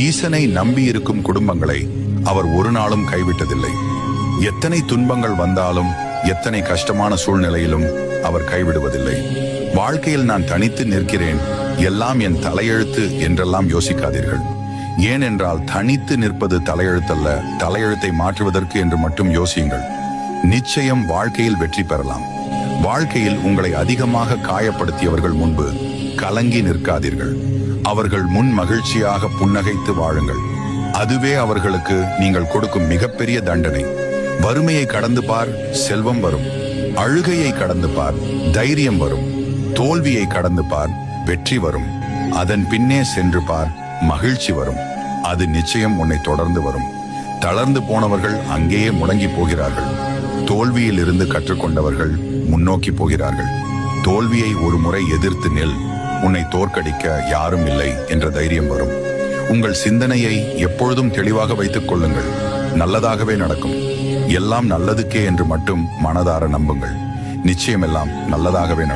ஈசனை நம்பியிருக்கும் குடும்பங்களை அவர் ஒரு நாளும் கைவிட்டதில்லை. எத்தனை துன்பங்கள் வந்தாலும், எத்தனை கஷ்டமான சூழ்நிலையிலும் அவர் கைவிடுவதில்லை. வாழ்க்கையில் நான் தனித்து நிற்கிறேன், எல்லாம் என் தலையெழுத்து என்றெல்லாம் யோசிக்காதீர்கள். ஏனென்றால் தனித்து நிற்பது தலையெழுத்தல்ல, தலையெழுத்தை மாற்றுவதற்கு என்று மட்டும் யோசியுங்கள். நிச்சயம் வாழ்க்கையில் வெற்றி பெறலாம். வாழ்க்கையில் உங்களை அதிகமாக காயப்படுத்தியவர்கள் முன்பு கலங்கி நிற்காதீர்கள். அவர்கள் முன் மகிழ்ச்சியாக புன்னகைத்து வாழுங்கள். அதுவே அவர்களுக்கு நீங்கள் கொடுக்கும் மிகப்பெரிய தண்டனை. வறுமையை கடந்து பார், செல்வம் வரும். அழுகையை கடந்து பார், தைரியம் வரும். தோல்வியை கடந்து பார், வெற்றி வரும். அதன் பின்னே சென்று பார், மகிழ்ச்சி வரும். அது நிச்சயம் உன்னை தொடர்ந்து வரும். தளர்ந்து போனவர்கள் அங்கேயே முடங்கி போகிறார்கள். தோல்வியில் இருந்து கற்றுக்கொண்டவர்கள் முன்னோக்கி போகிறார்கள். தோல்வியை ஒரு முறை எதிர்த்து நில். உன்னை தோற்கடிக்க யாரும் இல்லை என்ற தைரியம் வரும். உங்கள் சிந்தனையை எப்பொழுதும் தெளிவாக வைத்துக் கொள்ளுங்கள். நல்லதாகவே நடக்கும். எல்லாம் நல்லதுக்கே என்று மட்டும் மனதார நம்புங்கள். நிச்சயம் எல்லாம் நல்லதாகவே நடக்கும்.